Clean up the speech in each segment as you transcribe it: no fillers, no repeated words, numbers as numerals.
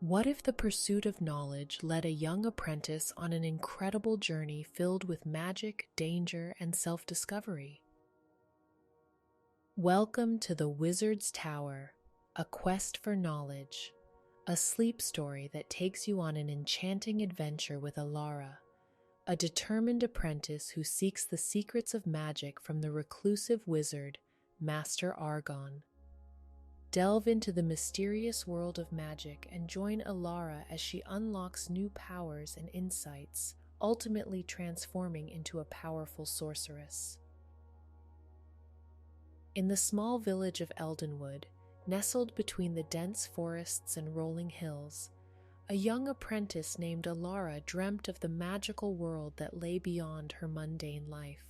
What if the pursuit of knowledge led a young apprentice on an incredible journey filled with magic, danger, and self-discovery? Welcome to the Wizard's Tower, a quest for knowledge, a sleep story that takes you on an enchanting adventure with Elara, a determined apprentice who seeks the secrets of magic from the reclusive wizard, Master Argon. Delve into the mysterious world of magic and join Elara as she unlocks new powers and insights, ultimately transforming into a powerful sorceress. In the small village of Eldenwood, nestled between the dense forests and rolling hills, a young apprentice named Elara dreamt of the magical world that lay beyond her mundane life.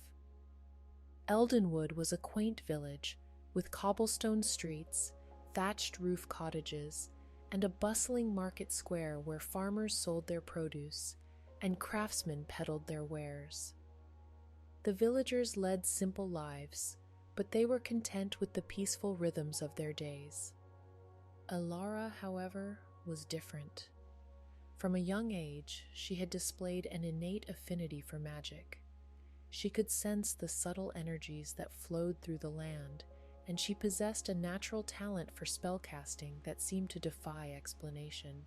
Eldenwood was a quaint village with cobblestone streets, thatched roof cottages, and a bustling market square where farmers sold their produce and craftsmen peddled their wares. The villagers led simple lives, but they were content with the peaceful rhythms of their days. Elara, however, was different. From a young age, she had displayed an innate affinity for magic. She could sense the subtle energies that flowed through the land, and she possessed a natural talent for spellcasting that seemed to defy explanation.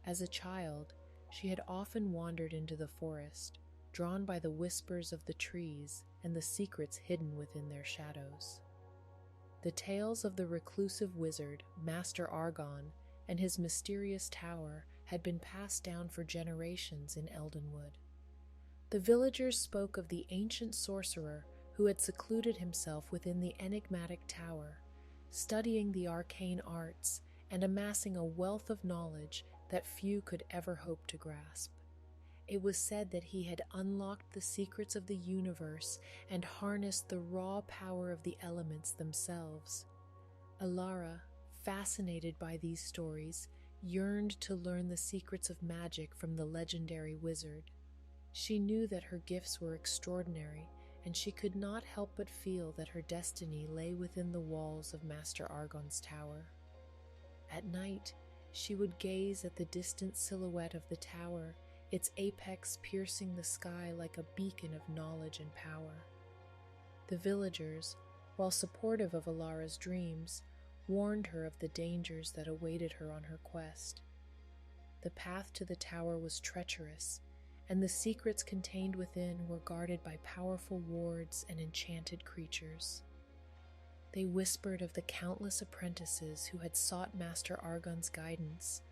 As a child, she had often wandered into the forest, drawn by the whispers of the trees and the secrets hidden within their shadows. The tales of the reclusive wizard, Master Argon, and his mysterious tower had been passed down for generations in Eldenwood. The villagers spoke of the ancient sorcerer who had secluded himself within the enigmatic tower, studying the arcane arts and amassing a wealth of knowledge that few could ever hope to grasp. It was said that he had unlocked the secrets of the universe and harnessed the raw power of the elements themselves. Elara, fascinated by these stories, yearned to learn the secrets of magic from the legendary wizard. She knew that her gifts were extraordinary, and she could not help but feel that her destiny lay within the walls of Master Argon's tower. At night, she would gaze at the distant silhouette of the tower, its apex piercing the sky like a beacon of knowledge and power. The villagers, while supportive of Elara's dreams, warned her of the dangers that awaited her on her quest. The path to the tower was treacherous, and the secrets contained within were guarded by powerful wards and enchanted creatures. They whispered of the countless apprentices who had sought Master Argon's guidance,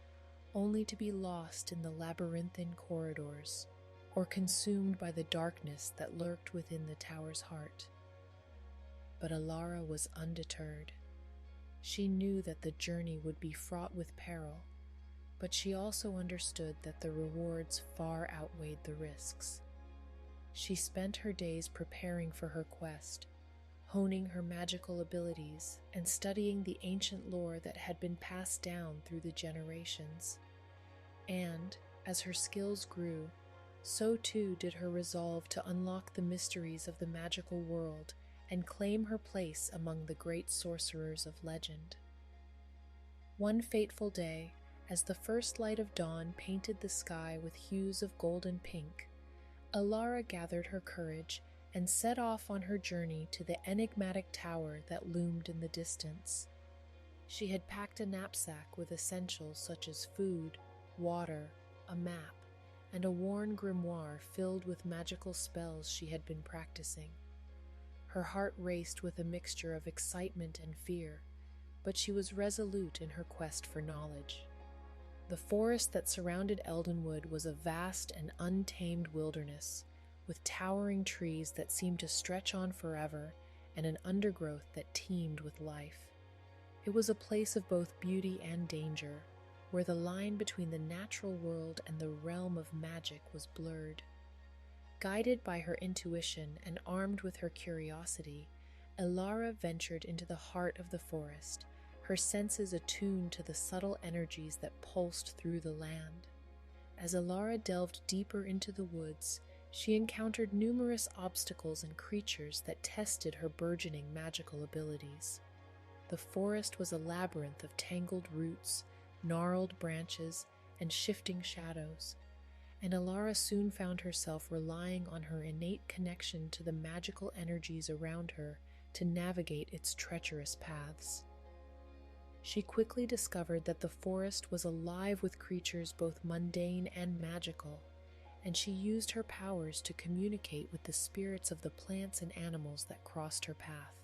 only to be lost in the labyrinthine corridors, or consumed by the darkness that lurked within the tower's heart. But Elara was undeterred. She knew that the journey would be fraught with peril, but she also understood that the rewards far outweighed the risks. She spent her days preparing for her quest, honing her magical abilities and studying the ancient lore that had been passed down through the generations. And, as her skills grew, so too did her resolve to unlock the mysteries of the magical world and claim her place among the great sorcerers of legend. One fateful day, as the first light of dawn painted the sky with hues of gold and pink, Elara gathered her courage and set off on her journey to the enigmatic tower that loomed in the distance. She had packed a knapsack with essentials such as food, water, a map, and a worn grimoire filled with magical spells she had been practicing. Her heart raced with a mixture of excitement and fear, but she was resolute in her quest for knowledge. The forest that surrounded Eldenwood was a vast and untamed wilderness, with towering trees that seemed to stretch on forever and an undergrowth that teemed with life. It was a place of both beauty and danger, where the line between the natural world and the realm of magic was blurred. Guided by her intuition and armed with her curiosity, Elara ventured into the heart of the forest, her senses attuned to the subtle energies that pulsed through the land. As Elara delved deeper into the woods, she encountered numerous obstacles and creatures that tested her burgeoning magical abilities. The forest was a labyrinth of tangled roots, gnarled branches, and shifting shadows, and Elara soon found herself relying on her innate connection to the magical energies around her to navigate its treacherous paths. She quickly discovered that the forest was alive with creatures both mundane and magical, and she used her powers to communicate with the spirits of the plants and animals that crossed her path.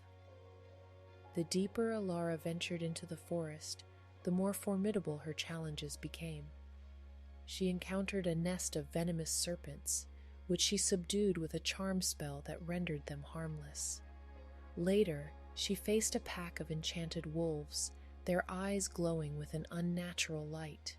The deeper Elara ventured into the forest, the more formidable her challenges became. She encountered a nest of venomous serpents, which she subdued with a charm spell that rendered them harmless. Later, she faced a pack of enchanted wolves, their eyes glowing with an unnatural light.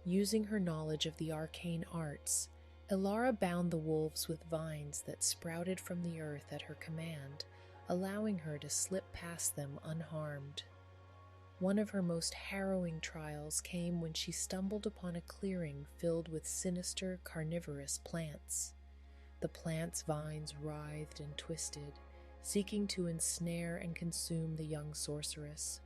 Using her knowledge of the arcane arts, Elara bound the wolves with vines that sprouted from the earth at her command, allowing her to slip past them unharmed. One of her most harrowing trials came when she stumbled upon a clearing filled with sinister, carnivorous plants. The plants' vines writhed and twisted, seeking to ensnare and consume the young sorceress.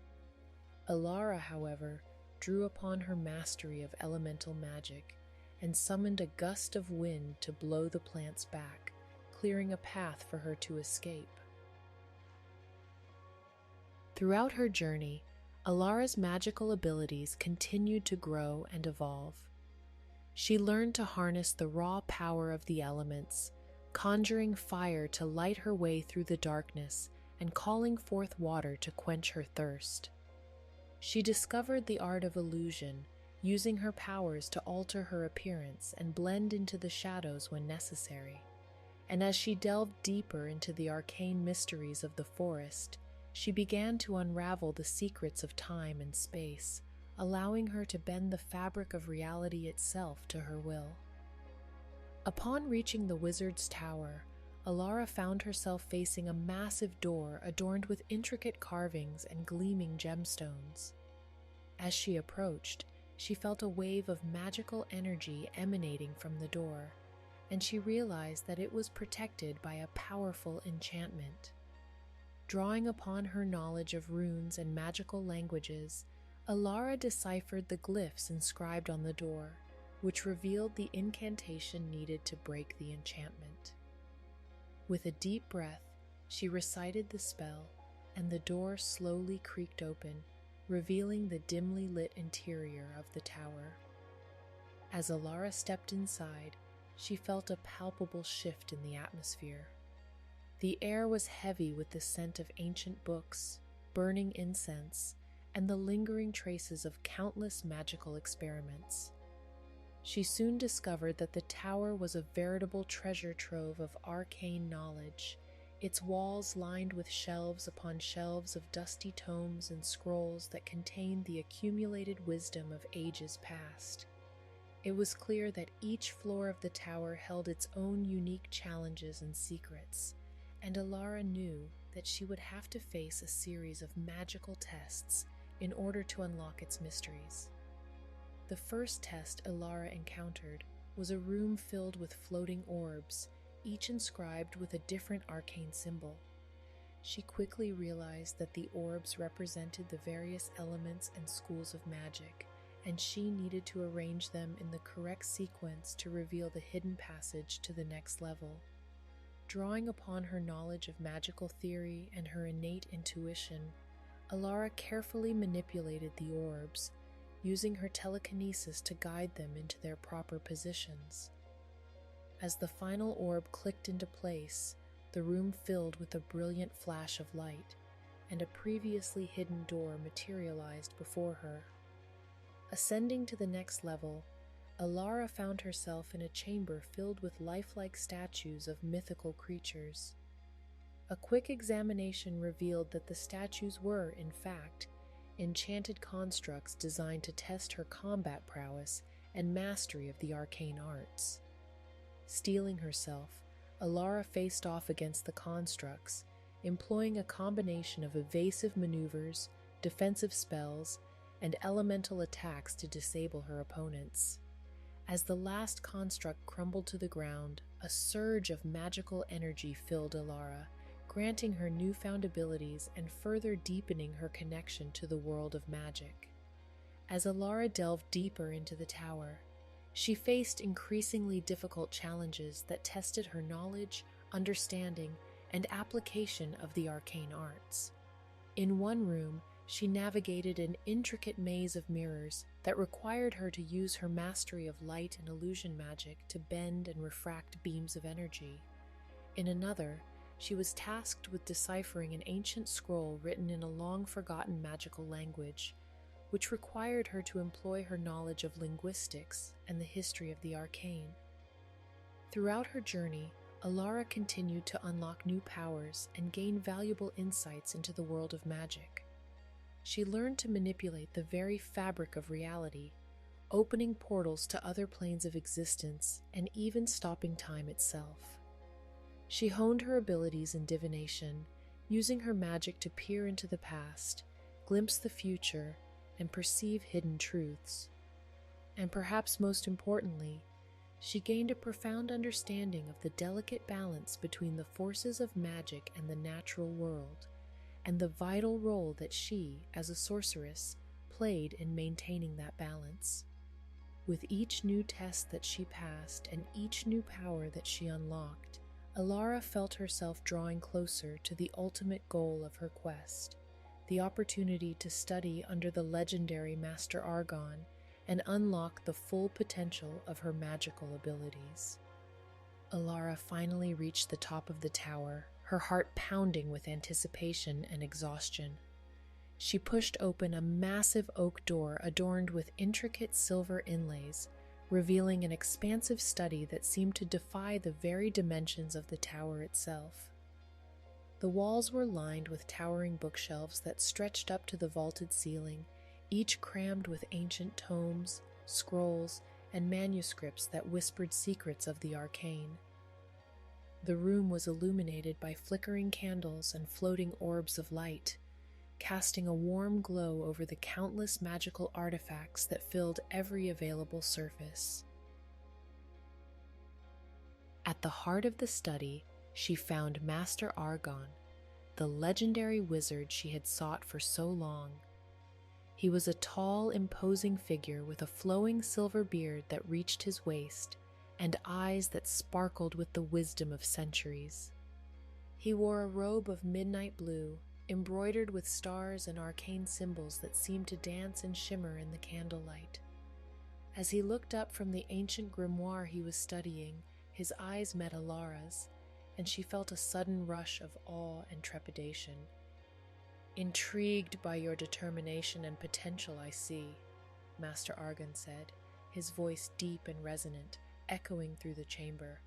Elara, however, drew upon her mastery of elemental magic and summoned a gust of wind to blow the plants back, clearing a path for her to escape. Throughout her journey, Elara's magical abilities continued to grow and evolve. She learned to harness the raw power of the elements, conjuring fire to light her way through the darkness and calling forth water to quench her thirst. She discovered the art of illusion, using her powers to alter her appearance and blend into the shadows when necessary. And as she delved deeper into the arcane mysteries of the forest, she began to unravel the secrets of time and space, allowing her to bend the fabric of reality itself to her will. Upon reaching the wizard's tower, Elara found herself facing a massive door adorned with intricate carvings and gleaming gemstones. As she approached, she felt a wave of magical energy emanating from the door, and she realized that it was protected by a powerful enchantment. Drawing upon her knowledge of runes and magical languages, Elara deciphered the glyphs inscribed on the door, which revealed the incantation needed to break the enchantment. With a deep breath, she recited the spell, and the door slowly creaked open, revealing the dimly lit interior of the tower. As Elara stepped inside, she felt a palpable shift in the atmosphere. The air was heavy with the scent of ancient books, burning incense, and the lingering traces of countless magical experiments. She soon discovered that the tower was a veritable treasure trove of arcane knowledge, its walls lined with shelves upon shelves of dusty tomes and scrolls that contained the accumulated wisdom of ages past. It was clear that each floor of the tower held its own unique challenges and secrets, and Elara knew that she would have to face a series of magical tests in order to unlock its mysteries. The first test Elara encountered was a room filled with floating orbs, each inscribed with a different arcane symbol. She quickly realized that the orbs represented the various elements and schools of magic, and she needed to arrange them in the correct sequence to reveal the hidden passage to the next level. Drawing upon her knowledge of magical theory and her innate intuition, Elara carefully manipulated the orbs, using her telekinesis to guide them into their proper positions. As the final orb clicked into place, the room filled with a brilliant flash of light, and a previously hidden door materialized before her. Ascending to the next level, Elara found herself in a chamber filled with lifelike statues of mythical creatures. A quick examination revealed that the statues were, in fact, enchanted constructs designed to test her combat prowess and mastery of the arcane arts. Steeling herself, Elara faced off against the constructs, employing a combination of evasive maneuvers, defensive spells, and elemental attacks to disable her opponents. As the last construct crumbled to the ground, a surge of magical energy filled Elara, granting her newfound abilities and further deepening her connection to the world of magic. As Elara delved deeper into the tower, she faced increasingly difficult challenges that tested her knowledge, understanding, and application of the arcane arts. In one room, she navigated an intricate maze of mirrors that required her to use her mastery of light and illusion magic to bend and refract beams of energy. In another, she was tasked with deciphering an ancient scroll written in a long-forgotten magical language, which required her to employ her knowledge of linguistics and the history of the arcane. Throughout her journey, Elara continued to unlock new powers and gain valuable insights into the world of magic. She learned to manipulate the very fabric of reality, opening portals to other planes of existence and even stopping time itself. She honed her abilities in divination, using her magic to peer into the past, glimpse the future, and perceive hidden truths. And perhaps most importantly, she gained a profound understanding of the delicate balance between the forces of magic and the natural world, and the vital role that she, as a sorceress, played in maintaining that balance. With each new test that she passed and each new power that she unlocked, Elara felt herself drawing closer to the ultimate goal of her quest, the opportunity to study under the legendary Master Argon and unlock the full potential of her magical abilities. Elara finally reached the top of the tower, her heart pounding with anticipation and exhaustion. She pushed open a massive oak door adorned with intricate silver inlays, revealing an expansive study that seemed to defy the very dimensions of the tower itself. The walls were lined with towering bookshelves that stretched up to the vaulted ceiling, each crammed with ancient tomes, scrolls, and manuscripts that whispered secrets of the arcane. The room was illuminated by flickering candles and floating orbs of light, casting a warm glow over the countless magical artifacts that filled every available surface. At the heart of the study, she found Master Argon, the legendary wizard she had sought for so long. He was a tall, imposing figure with a flowing silver beard that reached his waist and eyes that sparkled with the wisdom of centuries. He wore a robe of midnight blue, embroidered with stars and arcane symbols that seemed to dance and shimmer in the candlelight. As he looked up from the ancient grimoire he was studying, his eyes met Elara's, and she felt a sudden rush of awe and trepidation. "Intrigued by your determination and potential, I see," Master Argon said, his voice deep and resonant, echoing through the chamber.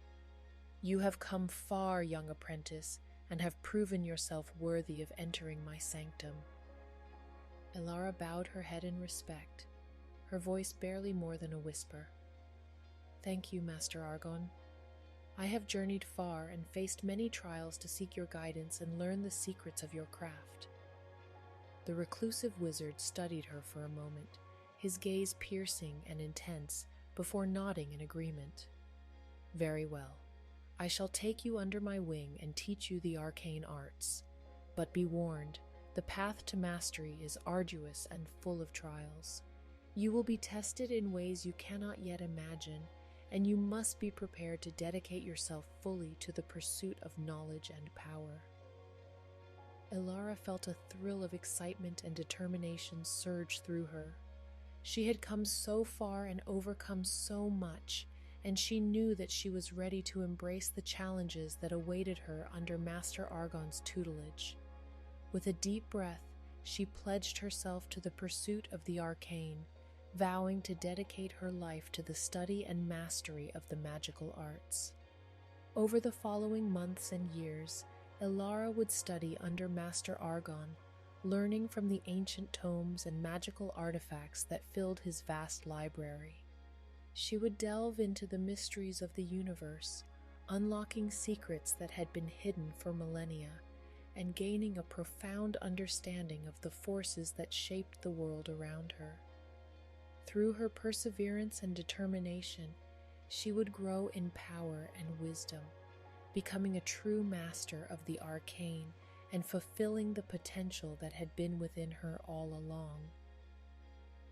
"You have come far, young apprentice, and have proven yourself worthy of entering my sanctum." Elara bowed her head in respect, her voice barely more than a whisper. "Thank you, Master Argon. I have journeyed far and faced many trials to seek your guidance and learn the secrets of your craft." The reclusive wizard studied her for a moment, his gaze piercing and intense, before nodding in agreement. "Very well. I shall take you under my wing and teach you the arcane arts. But be warned, the path to mastery is arduous and full of trials. You will be tested in ways you cannot yet imagine, and you must be prepared to dedicate yourself fully to the pursuit of knowledge and power." Elara felt a thrill of excitement and determination surge through her. She had come so far and overcome so much, and she knew that she was ready to embrace the challenges that awaited her under Master Argon's tutelage. With a deep breath, she pledged herself to the pursuit of the arcane, vowing to dedicate her life to the study and mastery of the magical arts. Over the following months and years, Elara would study under Master Argon, learning from the ancient tomes and magical artifacts that filled his vast library. She would delve into the mysteries of the universe, unlocking secrets that had been hidden for millennia, and gaining a profound understanding of the forces that shaped the world around her. Through her perseverance and determination, she would grow in power and wisdom, becoming a true master of the arcane and fulfilling the potential that had been within her all along.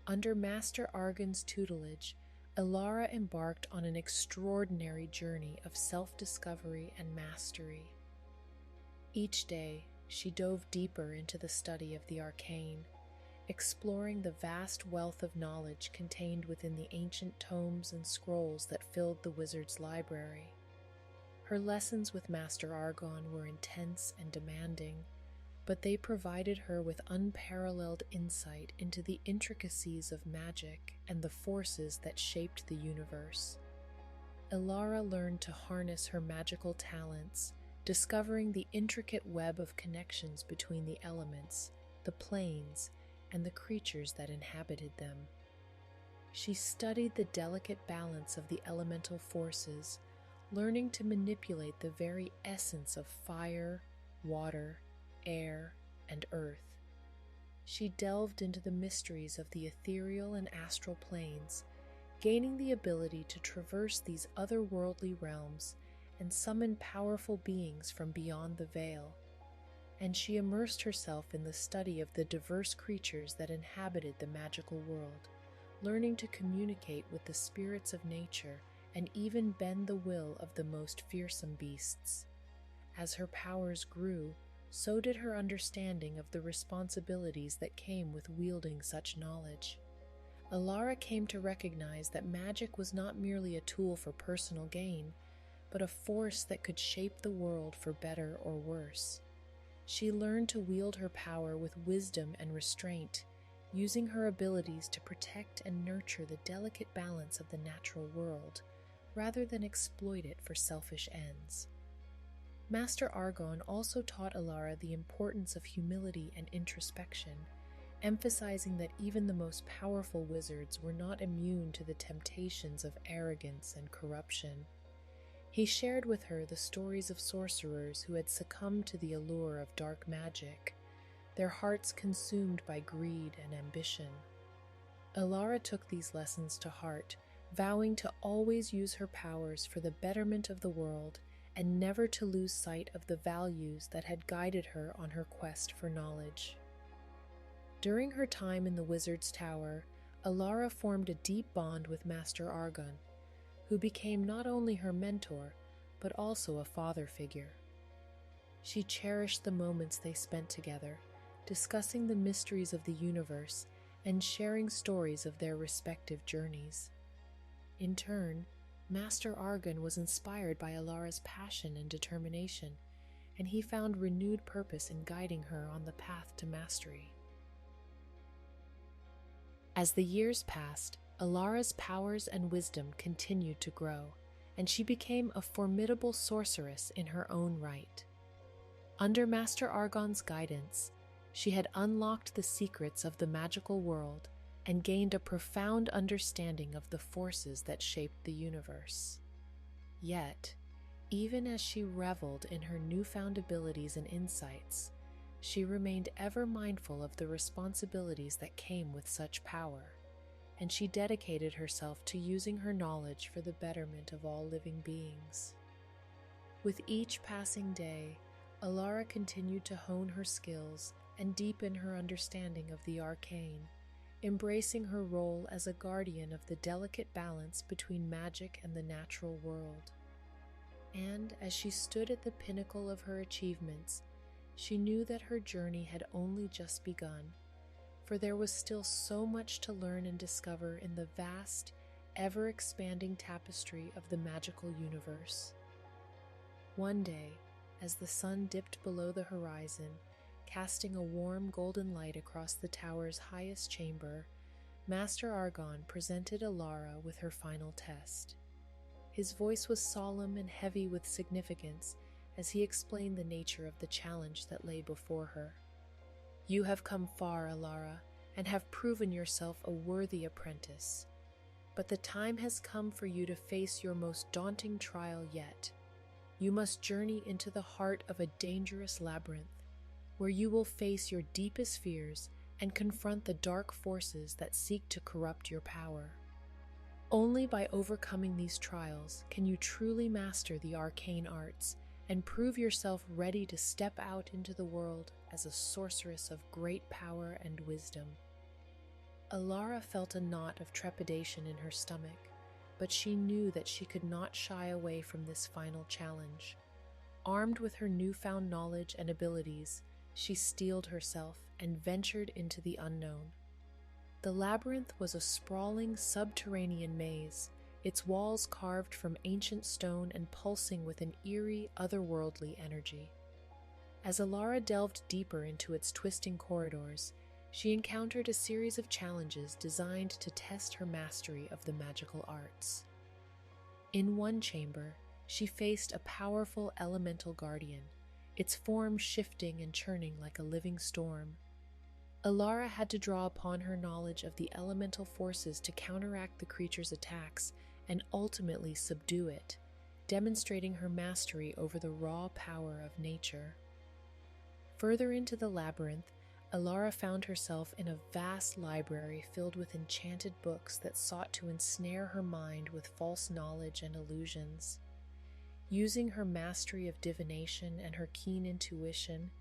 Under Master Argon's tutelage, Elara embarked on an extraordinary journey of self-discovery and mastery. Each day, she dove deeper into the study of the arcane, exploring the vast wealth of knowledge contained within the ancient tomes and scrolls that filled the wizard's library. Her lessons with Master Argon were intense and demanding, but they provided her with unparalleled insight into the intricacies of magic and the forces that shaped the universe. Elara learned to harness her magical talents, discovering the intricate web of connections between the elements, the planes, and the creatures that inhabited them. She studied the delicate balance of the elemental forces, learning to manipulate the very essence of fire, water, air, and earth. She delved into the mysteries of the ethereal and astral planes, gaining the ability to traverse these otherworldly realms and summon powerful beings from beyond the veil. And she immersed herself in the study of the diverse creatures that inhabited the magical world, learning to communicate with the spirits of nature and even bend the will of the most fearsome beasts. As her powers grew, so did her understanding of the responsibilities that came with wielding such knowledge. Elara came to recognize that magic was not merely a tool for personal gain, but a force that could shape the world for better or worse. She learned to wield her power with wisdom and restraint, using her abilities to protect and nurture the delicate balance of the natural world, rather than exploit it for selfish ends. Master Argon also taught Elara the importance of humility and introspection, emphasizing that even the most powerful wizards were not immune to the temptations of arrogance and corruption. He shared with her the stories of sorcerers who had succumbed to the allure of dark magic, their hearts consumed by greed and ambition. Elara took these lessons to heart, vowing to always use her powers for the betterment of the world and never to lose sight of the values that had guided her on her quest for knowledge. During her time in the Wizard's Tower, Elara formed a deep bond with Master Argon, who became not only her mentor, but also a father figure. She cherished the moments they spent together, discussing the mysteries of the universe and sharing stories of their respective journeys. In turn, Master Argon was inspired by Elara's passion and determination, and he found renewed purpose in guiding her on the path to mastery. As the years passed, Elara's powers and wisdom continued to grow, and she became a formidable sorceress in her own right. Under Master Argon's guidance, she had unlocked the secrets of the magical world and gained a profound understanding of the forces that shaped the universe. Yet, even as she reveled in her newfound abilities and insights, she remained ever mindful of the responsibilities that came with such power, and she dedicated herself to using her knowledge for the betterment of all living beings. With each passing day, Elara continued to hone her skills and deepen her understanding of the arcane, embracing her role as a guardian of the delicate balance between magic and the natural world. And as she stood at the pinnacle of her achievements, she knew that her journey had only just begun, for there was still so much to learn and discover in the vast, ever-expanding tapestry of the magical universe. One day, as the sun dipped below the horizon, casting a warm golden light across the tower's highest chamber, Master Argon presented Elara with her final test. His voice was solemn and heavy with significance as he explained the nature of the challenge that lay before her. "You have come far, Elara, and have proven yourself a worthy apprentice. But the time has come for you to face your most daunting trial yet. You must journey into the heart of a dangerous labyrinth, where you will face your deepest fears and confront the dark forces that seek to corrupt your power. Only by overcoming these trials can you truly master the arcane arts and prove yourself ready to step out into the world as a sorceress of great power and wisdom." Elara felt a knot of trepidation in her stomach, but she knew that she could not shy away from this final challenge. Armed with her newfound knowledge and abilities, she steeled herself and ventured into the unknown. The labyrinth was a sprawling subterranean maze, its walls carved from ancient stone and pulsing with an eerie, otherworldly energy. As Elara delved deeper into its twisting corridors, she encountered a series of challenges designed to test her mastery of the magical arts. In one chamber, she faced a powerful elemental guardian, its form shifting and churning like a living storm. Elara had to draw upon her knowledge of the elemental forces to counteract the creature's attacks and ultimately subdue it, demonstrating her mastery over the raw power of nature. Further into the labyrinth, Elara found herself in a vast library filled with enchanted books that sought to ensnare her mind with false knowledge and illusions. Using her mastery of divination and her keen intuition,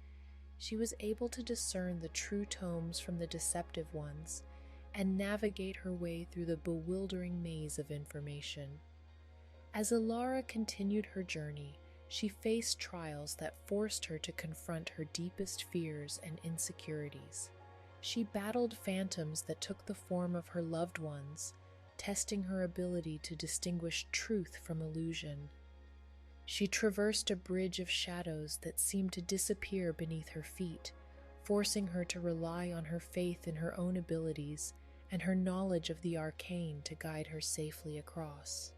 she was able to discern the true tomes from the deceptive ones and navigate her way through the bewildering maze of information. As Elara continued her journey, she faced trials that forced her to confront her deepest fears and insecurities. She battled phantoms that took the form of her loved ones, testing her ability to distinguish truth from illusion. She traversed a bridge of shadows that seemed to disappear beneath her feet, forcing her to rely on her faith in her own abilities and her knowledge of the arcane to guide her safely across.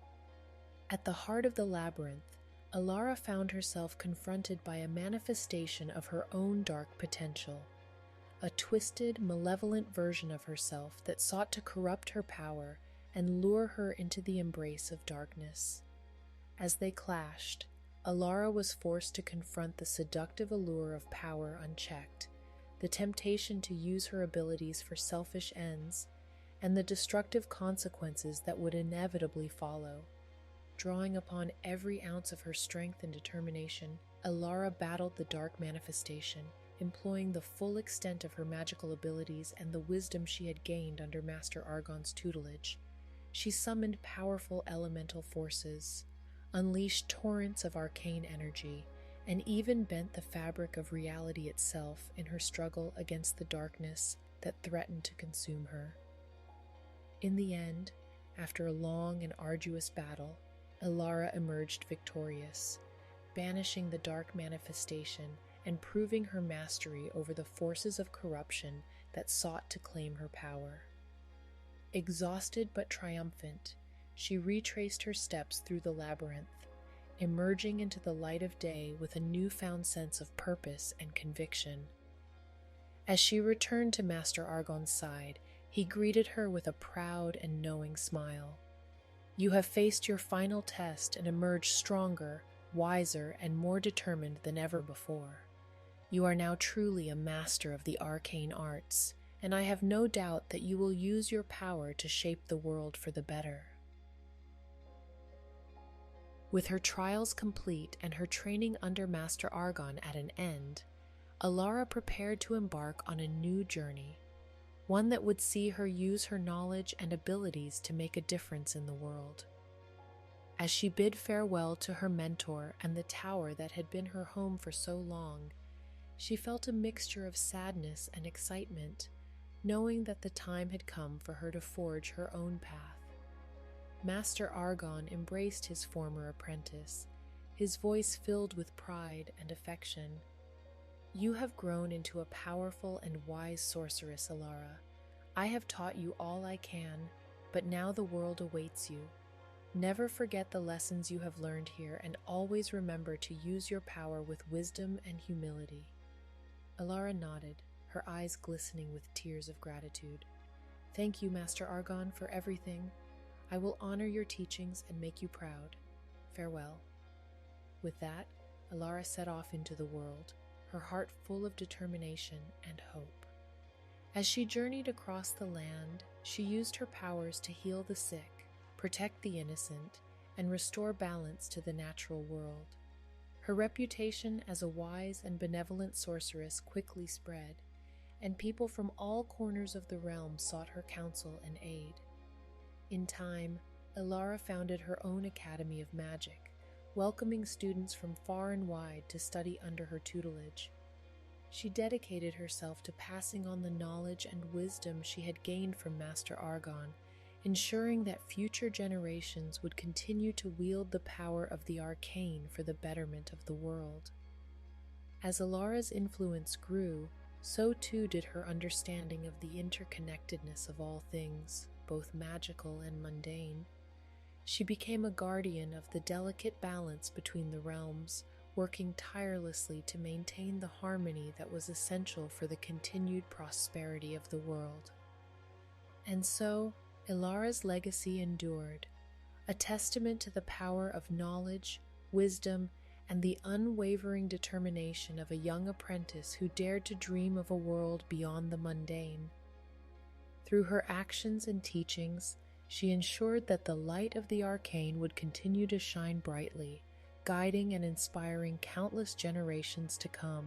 At the heart of the labyrinth, Elara found herself confronted by a manifestation of her own dark potential, a twisted, malevolent version of herself that sought to corrupt her power and lure her into the embrace of darkness. As they clashed, Elara was forced to confront the seductive allure of power unchecked, the temptation to use her abilities for selfish ends, and the destructive consequences that would inevitably follow. Drawing upon every ounce of her strength and determination, Elara battled the dark manifestation, employing the full extent of her magical abilities and the wisdom she had gained under Master Argon's tutelage. She summoned powerful elemental forces, unleashed torrents of arcane energy, and even bent the fabric of reality itself in her struggle against the darkness that threatened to consume her. In the end, after a long and arduous battle, Elara emerged victorious, banishing the dark manifestation and proving her mastery over the forces of corruption that sought to claim her power. Exhausted but triumphant, she retraced her steps through the labyrinth, emerging into the light of day with a newfound sense of purpose and conviction. As she returned to Master Argon's side, he greeted her with a proud and knowing smile. "You have faced your final test and emerged stronger, wiser, and more determined than ever before. You are now truly a master of the arcane arts, and I have no doubt that you will use your power to shape the world for the better." With her trials complete and her training under Master Argon at an end, Elara prepared to embark on a new journey, one that would see her use her knowledge and abilities to make a difference in the world. As she bid farewell to her mentor and the tower that had been her home for so long, she felt a mixture of sadness and excitement, knowing that the time had come for her to forge her own path. Master Argon embraced his former apprentice, his voice filled with pride and affection. "You have grown into a powerful and wise sorceress, Elara. I have taught you all I can, but now the world awaits you. Never forget the lessons you have learned here, and always remember to use your power with wisdom and humility." Elara nodded, her eyes glistening with tears of gratitude. "Thank you, Master Argon, for everything. I will honor your teachings and make you proud. Farewell." With that, Elara set off into the world, her heart full of determination and hope. As she journeyed across the land, she used her powers to heal the sick, protect the innocent, and restore balance to the natural world. Her reputation as a wise and benevolent sorceress quickly spread, and people from all corners of the realm sought her counsel and aid. In time, Elara founded her own academy of magic, welcoming students from far and wide to study under her tutelage. She dedicated herself to passing on the knowledge and wisdom she had gained from Master Argon, ensuring that future generations would continue to wield the power of the arcane for the betterment of the world. As Elara's influence grew, so too did her understanding of the interconnectedness of all things, both magical and mundane. She became a guardian of the delicate balance between the realms, working tirelessly to maintain the harmony that was essential for the continued prosperity of the world. And so, Elara's legacy endured, a testament to the power of knowledge, wisdom, and the unwavering determination of a young apprentice who dared to dream of a world beyond the mundane. Through her actions and teachings, she ensured that the light of the arcane would continue to shine brightly, guiding and inspiring countless generations to come.